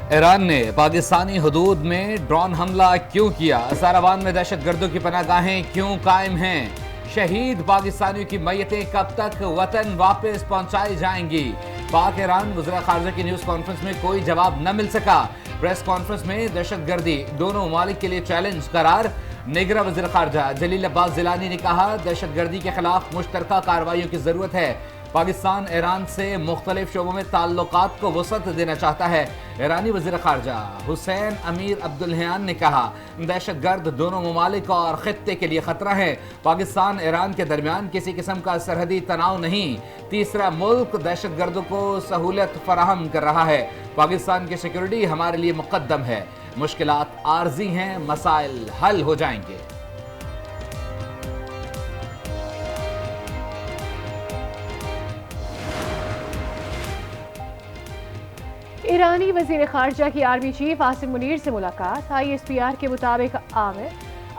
Iran ने पाकिस्तानी हदूद में ड्रोन हमला क्यों किया? सारावान में दहशतगर्दों की पनाहगाहें क्यों कायम हैं? शहीद पाकिस्तानियों की मैयतें कब तक वतन वापस पहुंचाई जाएंगी? पाक ईरान वज़ीर ख़ारजा की न्यूज़ कॉन्फ्रेंस में कोई जवाब न मिल सका। प्रेस कॉन्फ्रेंस में दहशतगर्दी दोनों ममालिक के लिए चैलेंज करार। निगरां वज़ीर ख़ारजा जलील अब्बास जिलानी ने कहा, दहशतगर्दी के खिलाफ मुश्तरका कार्रवाइयों की जरूरत है। पाकिस्तान ईरान से मुख्तलिफ शोबों में ताल्लुकात को वसअत देना चाहता है। ईरानी वज़ीर ख़ारजा हुसैन अमीर अब्दुल्लहियान ने कहा, दहशतगर्द दोनों ममालिक और ख़ित्ते के लिए खतरा है। पाकिस्तान ईरान के दरमियान किसी किस्म का सरहदी तनाव नहीं। तीसरा मुल्क दहशतगर्दों को सहूलत फराहम कर रहा है। पाकिस्तान की सिक्योरिटी हमारे लिए मुक़द्दम है। मुश्किलात आर्जी हैं, मसाइल हल हो जाएंगे। ईरानी वज़ीर ख़ारजा की आर्मी चीफ आसिम मुनीर से मुलाकात। ISPR के मुताबिक आमिर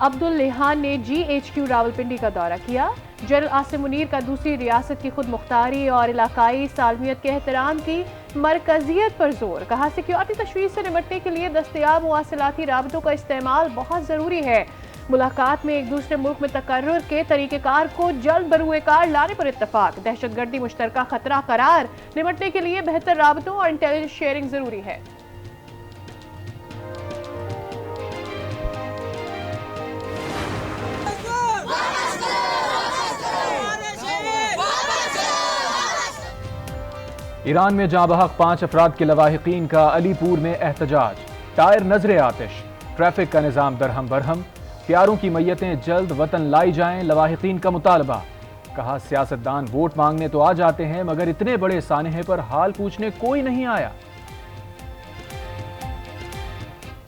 अब्दुल्लहियान ने GHQ रावलपिंडी का दौरा किया। जनरल आसिम मुनीर का दूसरी रियासत की खुद मुख्तारी और इलाकाई सालमियत के एहतराम की मरकजियत पर जोर। कहा, सिक्योरिटी तशवीश से निपटने के लिए दस्तयाब मुवासिलाती राबतों का इस्तेमाल बहुत ज़रूरी है। मुलाकात में एक दूसरे मुल्क में तकर्रुर के तरीक़ेकार को जल्द बरूए कार लाने पर इत्तफाक। दहशतगर्दी मुश्तरका खतरा करार। निपटने के लिए बेहतर राबतों और इंटेलिजेंस शेयरिंग जरूरी है। ईरान में जाँ बहक 5 अफराद के लवाहिकीन का अलीपुर में एहतजाज। टायर नजरे आतिश, ट्रैफिक का निज़ाम दरहम बरहम। प्यारों की मैयतें जल्द वतन लाई जाएं, लवाहिकीन का मुतालबा। कहा, सियासतदान वोट मांगने तो आ जाते हैं मगर इतने बड़े सानहे पर हाल पूछने कोई नहीं आया।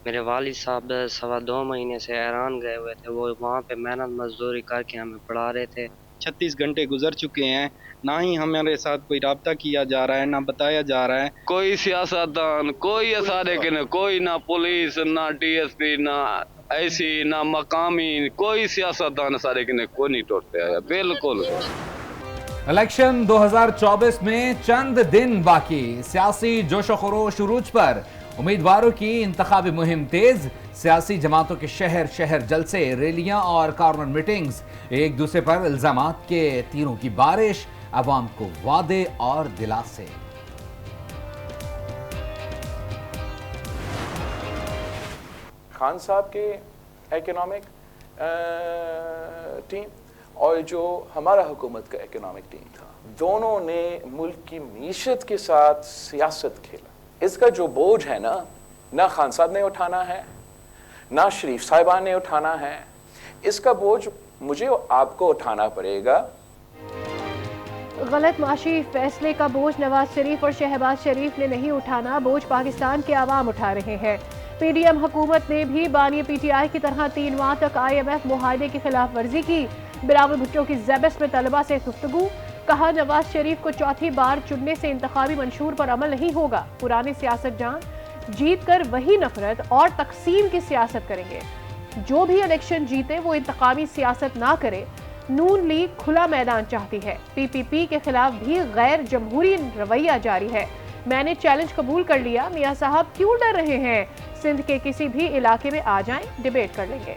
मेरे वालिद साहब 2.25 महीने से ईरान गए हुए थे। वो वहाँ पे मेहनत मजदूरी करके हमें पढ़ा रहे थे। 36 घंटे गुजर चुके हैं, ना ही हमारे साथ कोई राब्ता किया जा रहा है, ना बताया जा रहा है। कोई सियासतदान, कोई असारे के न, कोई ना पुलिस, ना DSP, ना ऐसी, ना मकामी, कोई सियासतदान सारे के कोई नहीं टूटते आया। बिल्कुल। इलेक्शन 2024 में चंद दिन बाकी, सियासी जोशो खरोश उरूज पर। उम्मीदवारों की इंतखाबी मुहिम तेज। सियासी जमातों के शहर शहर जलसे, रैलियां और कॉर्नर मीटिंग्स। एक दूसरे पर इल्जामात के तीरों की बारिश। अवाम को वादे और दिलासे। खान साहब के इकोनॉमिक टीम और जो हमारा हुकूमत का इकोनॉमिक टीम था, दोनों ने मुल्क की मीशत के साथ सियासत खेला। इसका जो बोझ है ना खान साहब ने उठाना है, ना शरीफ साहिबान ने उठाना है। इसका बोझ मुझे आपको उठाना पड़ेगा। गलत माशी फैसले का बोझ नवाज शरीफ और शहबाज शरीफ ने नहीं उठाना, बोझ पाकिस्तान के आवाम उठा रहे हैं। PDM हुकूमत ने भी बानी PTI की तरह 3 माह तक IMF मुआहदे की खिलाफ वर्जी की। बिलावल भुट्टो की ज़ेबस में तलबा से गुफ्तगू। कहा, नवाज शरीफ को चौथी बार चुनने से इंतखाबी मंशूर पर अमल नहीं होगा। पुरानी सियासत जान, जीत कर वही नफरत और तकसीम की सियासत करेंगे। जो भी इलेक्शन जीते वो इंतखाबी सियासत ना करे। नून लीग खुला मैदान चाहती है। PPP के खिलाफ भी गैर जमहूरी रवैया जारी है। मैंने चैलेंज कबूल कर लिया। मियां साहब क्यों डर रहे हैं? सिंध के किसी भी इलाके में आ जाएं, डिबेट कर लेंगे।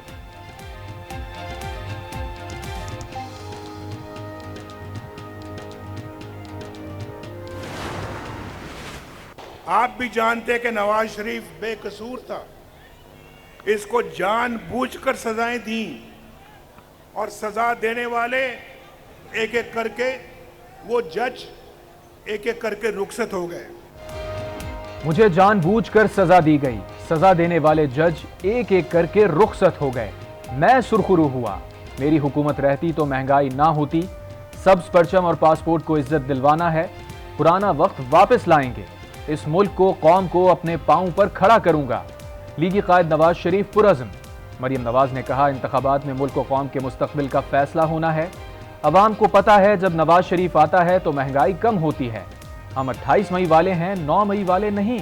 आप भी जानते कि नवाज शरीफ बेकसूर था। इसको जानबूझकर सजाएं दी और सजा देने वाले एक एक करके, वो जज एक एक करके रुखसत हो गए। मुझे जानबूझकर सजा दी गई। सजा देने वाले जज एक एक करके रुखसत हो गए। मैं सुरखरू हुआ। मेरी हुकूमत रहती तो महंगाई ना होती। सब्ज परचम और पासपोर्ट को इज्जत दिलवाना है। पुराना वक्त वापस लाएंगे। इस मुल्क को, कौम को अपने पांव पर खड़ा करूंगा। लीगी कायद नवाज शरीफ पुरअज़्म। मरियम नवाज ने कहा, इंतखाबात में मुल्क व कौम के मुस्तकबिल का फैसला होना है। अवाम को पता है जब नवाज शरीफ आता है तो महंगाई कम होती है। हम 28 मई वाले हैं, 9 मई वाले नहीं।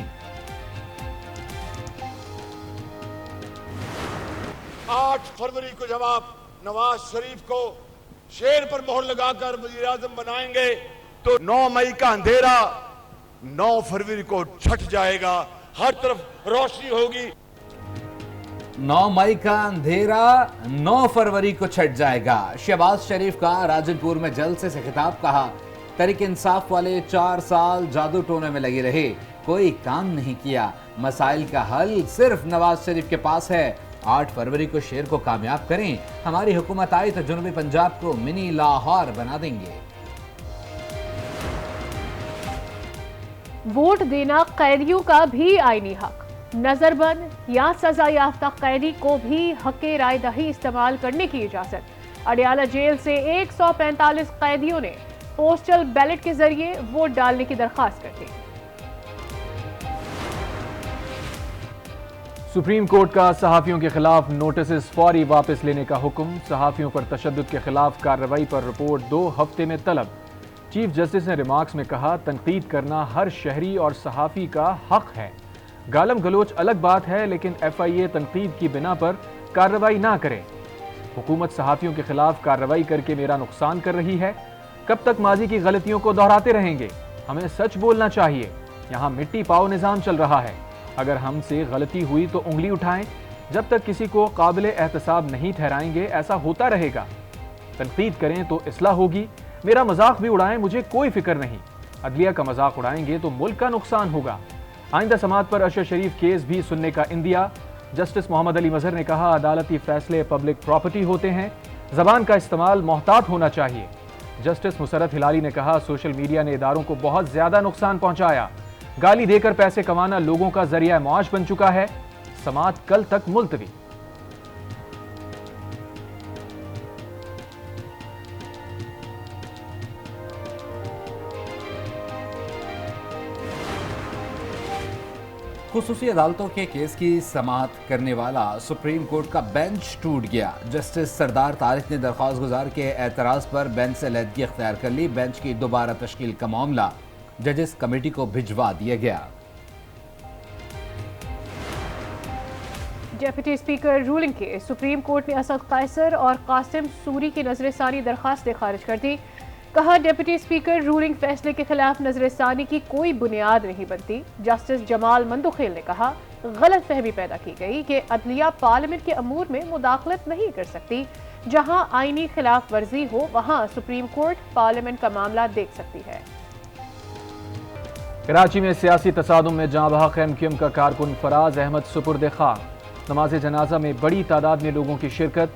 8 फरवरी को जब आप नवाज शरीफ को शेर पर मोहर लगाकर वजीर आजम बनाएंगे तो 9 मई का अंधेरा 9 फरवरी को छट जाएगा। हर तरफ रोशनी होगी। 9 मई का अंधेरा 9 फरवरी को छट जाएगा। शहबाज शरीफ का राजनपुर में जलसे से खिताब, कहा तहरीक इंसाफ वाले 4 साल जादू टोने में लगे रहे, कोई काम नहीं किया, मसाइल का हल सिर्फ नवाज शरीफ के पास है। 8 फरवरी को शेर को कामयाब करें, हमारी हुकूमत आई तो जनूबी पंजाब को मिनी लाहौर बना देंगे। वोट देना कैदियों का भी आईनी हक, नजरबंद या सजा याफ्ता कैदी को भी हक़े राय दही इस्तेमाल करने की इजाजत। अडियाला जेल से 145 कैदियों ने पोस्टल बैलेट के जरिए वोट डालने की दरखास्त कर दी। सुप्रीम कोर्ट का सहाफियों के खिलाफ नोटिस फौरी वापस लेने का हुक्म, सहाफियों पर तशद्दुद के खिलाफ कार्रवाई पर रिपोर्ट 2 हफ्ते में तलब। चीफ जस्टिस ने रिमार्क्स में कहा, तनकीद करना हर शहरी और सहाफी का हक है। गालम गलोच अलग बात है, लेकिन FIA तनकीद की बिना पर कार्रवाई ना करे। हुकूमत सहाफियों के खिलाफ कार्रवाई करके मेरा नुकसान कर रही है। कब तक माजी की गलतियों को दोहराते रहेंगे? हमें सच बोलना चाहिए। यहाँ मिट्टी पाओ निज़ाम चल रहा है। अगर हमसे गलती हुई तो उंगली उठाएं। जब तक किसी को काबिल एहतसाब नहीं ठहराएंगे, ऐसा होता रहेगा। तनकीद करें तो इस्लाह होगी। मेरा मजाक भी उड़ाएं, मुझे कोई फिक्र नहीं। अदलिया का मजाक उड़ाएंगे तो मुल्क का नुकसान होगा। आइंदा समात पर अरशद शरीफ केस भी सुनने का इंदिया। जस्टिस मोहम्मद अली मजहर ने कहा, अदालती फैसले पब्लिक प्रॉपर्टी होते हैं, जबान का इस्तेमाल मोहतात होना चाहिए। जस्टिस मुसरत हिलाली ने कहा, सोशल मीडिया ने इदारों को बहुत ज्यादा नुकसान पहुंचाया। गाली देकर पैसे कमाना लोगों का जरिया मुआश बन चुका है। समात कल तक मुलतवी। खुसूसी अदालतों के केस की समाअत करने वाला सुप्रीम कोर्ट का बेंच टूट गया। जस्टिस सरदार तारिक ने दरख्वास्त गुजार के एतराज पर बेंच से अलहदगी अख्तियार कर ली। बेंच की दोबारा तश्कील का मामला जजेस कमेटी को भिजवा दिया गया। डिप्टी स्पीकर रूलिंग के सुप्रीम कोर्ट ने असद कैसर और कासिम सूरी की नजरसानी दरखास्तें खारिज कर दी। कहा, डिप्टी स्पीकर रूलिंग फैसले के खिलाफ नजरसानी की कोई बुनियाद नहीं बनती। जस्टिस जमाल मंदुखेल ने कहा, गलत फहमी पैदा की गई कि अदलिया पार्लियामेंट के अमूर में मुदाखलत नहीं कर सकती। जहां आईनी खिलाफ वर्जी हो वहां सुप्रीम कोर्ट पार्लियामेंट का मामला देख सकती है। कराची में सियासी तसादुम में जाँ बहक MQM का कारकुन फराज अहमद सुपुर्द खाक। नमाज जनाजा में बड़ी तादाद में लोगों की शिरकत।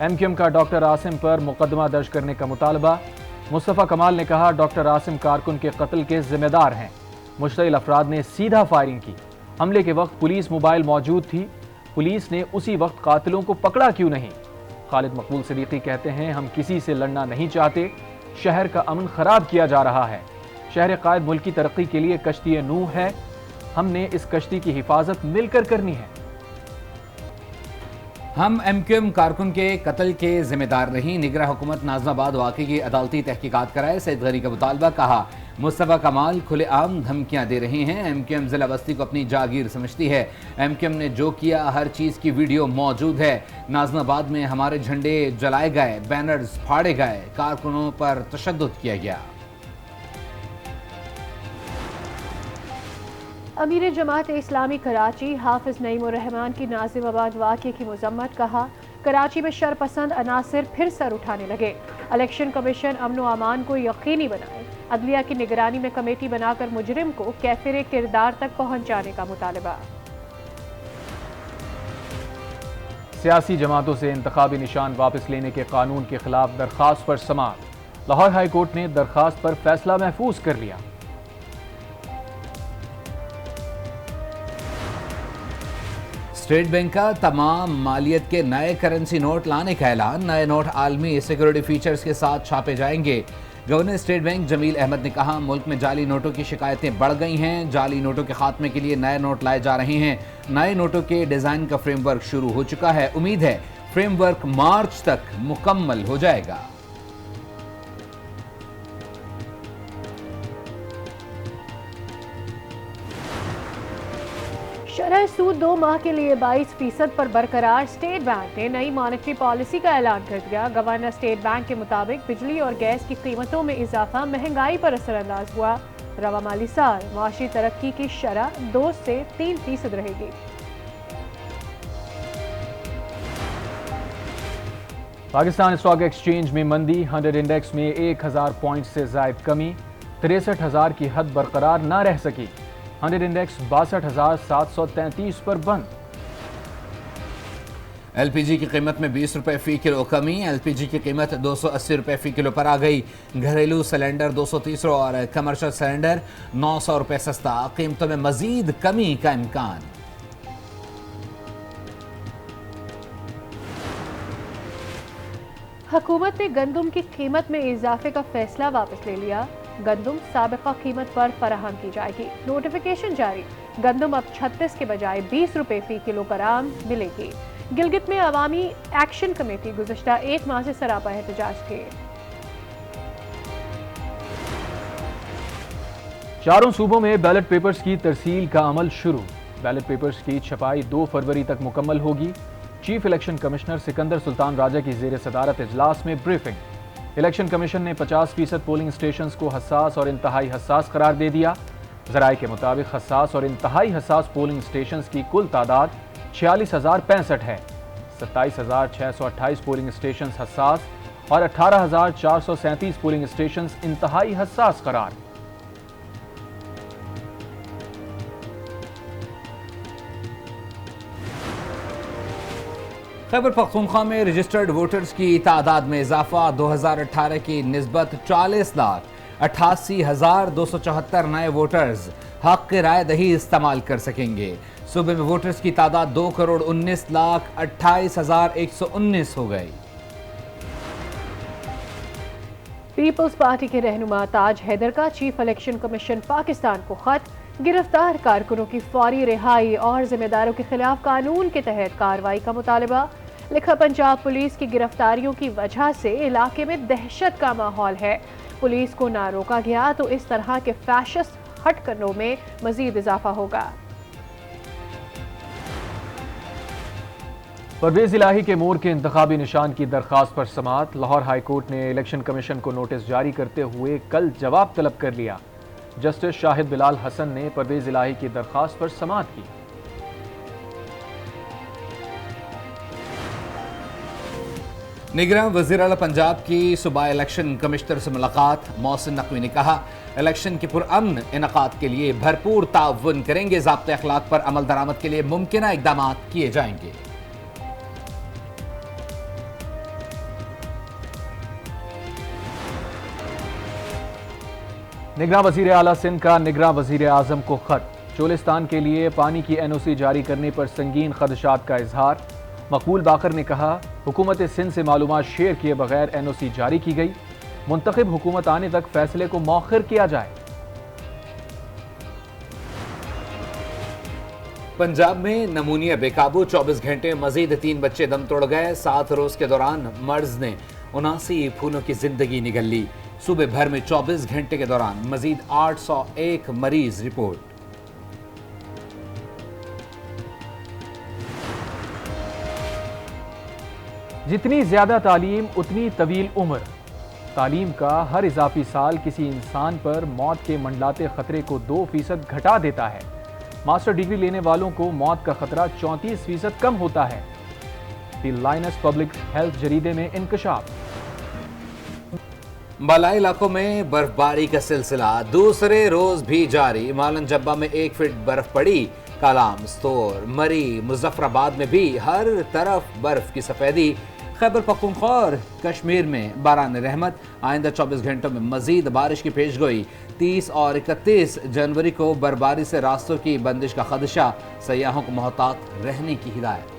MQM का डॉक्टर आसिम पर मुकदमा दर्ज करने का मुतालबा। मुस्तफ़ा कमाल ने कहा, डॉक्टर आसिम कारकुन के कत्ल के जिम्मेदार हैं। मुश्तइल अफराद ने सीधा फायरिंग की। हमले के वक्त पुलिस मोबाइल मौजूद थी। पुलिस ने उसी वक्त कातिलों को पकड़ा क्यों नहीं? खालिद मकबूल सिद्दीकी कहते हैं, हम किसी से लड़ना नहीं चाहते। शहर का अमन खराब किया जा रहा है। शहर कायद मुल्क की तरक्की के लिए कश्ती नूह है। हमने इस कश्ती की हिफाजत मिलकर करनी है। हम MQM कारकुन के कत्ल के जिम्मेदार नहीं। निगरान हुकूमत नाजमाबाद वाक़े की अदालती तहकीकात कराए, सैयद गनी का मुतालबा। कहा, मुस्तफ़ा कमाल खुलेआम धमकियां दे रहे हैं। MQM जिला बस्ती को अपनी जागीर समझती है। MQM ने जो किया हर चीज़ की वीडियो मौजूद है। नाजमाबाद में हमारे झंडे जलाए गए, बैनर्स फाड़े गए, कारकुनों पर तशद्दुद किया गया। अमीर जमात इस्लामी कराची हाफिज नईमुर रहमान की नाजिमाबाद वाक़े की मजम्मत। कहा, कराची में शरपसंद अनासिर फिर सर उठाने लगे। इलेक्शन कमीशन अमन व अमान को यकीनी बनाए। अदलिया की निगरानी में कमेटी बनाकर मुजरिम को कैफिर किरदार तक पहुंचाने का मुतालबा। सियासी जमातों से इंतखाबी निशान वापस लेने के कानून के खिलाफ दरखास्त पर समाअत। लाहौर हाई कोर्ट ने दरखास्त पर फैसला महफूज कर लिया। स्टेट बैंक का तमाम मालियत के नए करेंसी नोट लाने का ऐलान। नए नोट आलमी सिक्योरिटी फीचर्स के साथ छापे जाएंगे। Governor state bank Jameel Ahmad ने कहा, मुल्क में जाली नोटों की शिकायतें बढ़ गई हैं। जाली नोटों के खात्मे के लिए नए नोट लाए जा रहे हैं। नए नोटों के डिजाइन का फ्रेमवर्क शुरू हो चुका है। उम्मीद है फ्रेमवर्क मार्च तक मुकम्मल हो जाएगा। शरह सूद 2 माह के लिए 22% पर बरकरार। स्टेट बैंक ने नई मॉनेटरी पॉलिसी का ऐलान कर दिया। गवर्नर स्टेट बैंक के मुताबिक बिजली और गैस की कीमतों में इजाफा महंगाई पर असरअंदाज हुआ। रवा माली साल माशी तरक्की की शरह 2 से 3% रहेगी। पाकिस्तान स्टॉक एक्सचेंज में मंदी, 100 इंडेक्स में 1000 पॉइंट से जायद कमी, 63,000 की हद बरकरार न रह सकी। 100 इंडेक्स 62,733 पर बंद। एलपीजी की कीमत में 20 रुपए फी किलो कमी, एलपीजी की कीमत 280 रुपए फी किलो पर आ गई। घरेलू सिलेंडर 230 और कमर्शियल सिलेंडर 900 रुपए सस्ता। कीमतों में मजीद कमी का इम्कान। हुकूमत ने गंदम की कीमत में इजाफे का फैसला वापस ले लिया। गंदम साबिका कीमत पर फराहम की जाएगी। नोटिफिकेशन जारी। गंदम अब 36 के बजाय 20 रुपए फी किलोग्राम मिलेगी। गिलगित में अवामी एक्शन कमेटी गुज़श्ता 1 माह से सरापा एहतजाज थे। चारों सूबों में बैलेट पेपर्स की तरसील का अमल शुरू। बैलेट पेपर्स की छपाई 2 फरवरी तक मुकम्मल होगी। Chief election commissioner Sikandar Sultan Raja की ज़ेर सदारत इजलास में ब्रीफिंग। इलेक्शन कमीशन ने 50% पोलिंग स्टेशंस को हसास और इंतहाई हसास करार दे दिया। ज़राए के मुताबिक हसास और इंतहाई हसास पोलिंग स्टेशंस की कुल तादाद 46,065 है। 27,628 पोलिंग स्टेशंस हसास और 18,437 पोलिंग स्टेशंस इंतहाई हसास करार। खैबर पख्तूनख्वा में रजिस्टर्ड वोटर्स की तादाद में इजाफा। 2018 की निस्बत 40,88,274 नए वोटर्स हक राय दही इस्तेमाल कर सकेंगे। सूबे में वोटर्स की तादाद 2,19,28,119 हो गई। पीपल्स पार्टी के रहनुमा ताज हैदर का चीफ इलेक्शन कमीशन पाकिस्तान को खत। गिरफ्तार कारकुनों की फौरी रिहाई और जिम्मेदारों के खिलाफ कानून के तहत कार्रवाई का मुतालबा। लिखा, पंजाब पुलिस की गिरफ्तारियों की वजह से इलाके में दहशत का माहौल है। पुलिस को ना रोका गया तो इस तरह के फैशिस्ट हटकंडों में मजीद इजाफा होगा। परवेज इलाही के मोर के इंतखाबी निशान की दरख्वास्त पर समाअत। लाहौर हाई कोर्ट ने इलेक्शन कमीशन को नोटिस जारी करते हुए कल जवाब तलब कर लिया। जस्टिस शाहिद बिलाल हसन ने परवेज इलाही की दरख्वास्त पर समाअत की। निगरान वज़ीर आला पंजाब की सूबाई इलेक्शन कमिश्नर से मुलाकात। मोहसिन नकवी ने कहा, इलेक्शन के पुरअमन इनकाद के लिए भरपूर ताउन करेंगे। ज़ाब्ते अखलाक पर अमल दरामद के लिए मुमकिना इकदाम किए जाएंगे। निगरान वज़ीर आला सिंध का निगरान वज़ीर आज़म को खत। चोलिस्तान के लिए पानी की NOC जारी करने पर संगीन खदशात का इजहार। मकबूल बाकर ने कहा, हुकूमत सिंध से मालूमात शेयर किए बगैर NOC जारी की गई। मुंतखब हुकूमत आने तक फैसले को मौखर किया जाए। पंजाब में नमूनिया बेकाबू, 24 घंटे मजीद 3 बच्चे दम तोड़ गए। 7 रोज के दौरान मर्ज ने 79 फूलों की जिंदगी निगल ली। सूबे भर में 24 घंटे के दौरान मजीद 801 मरीज रिपोर्ट। जितनी ज्यादा तालीम उतनी तवील उम्र। तालीम का हर इजाफी साल किसी इंसान पर मौत के मंडलाते खतरे को 2% घटा देता है। मास्टर डिग्री लेने वालों को मौत का खतरा 34% कम होता है। द लाइनस पब्लिक हेल्थ जरीदे में इंकशाफ। बालाई इलाकों में बर्फबारी का सिलसिला दूसरे रोज भी जारी। मालन जब्बा में 1 फीट बर्फ पड़ी। कालाम, स्तोर, मरी, मुजफ्फराबाद में भी हर तरफ बर्फ की सफेदी। खैबर पख्तूनख्वा और कश्मीर में बारान रहमत। आइंदा 24 घंटों में मजीद बारिश की पेशगोई। 30 और 31 जनवरी को बर्फबारी से रास्तों की बंदिश का खदशा। सयाहों को मोहतात रहने की हिदायत।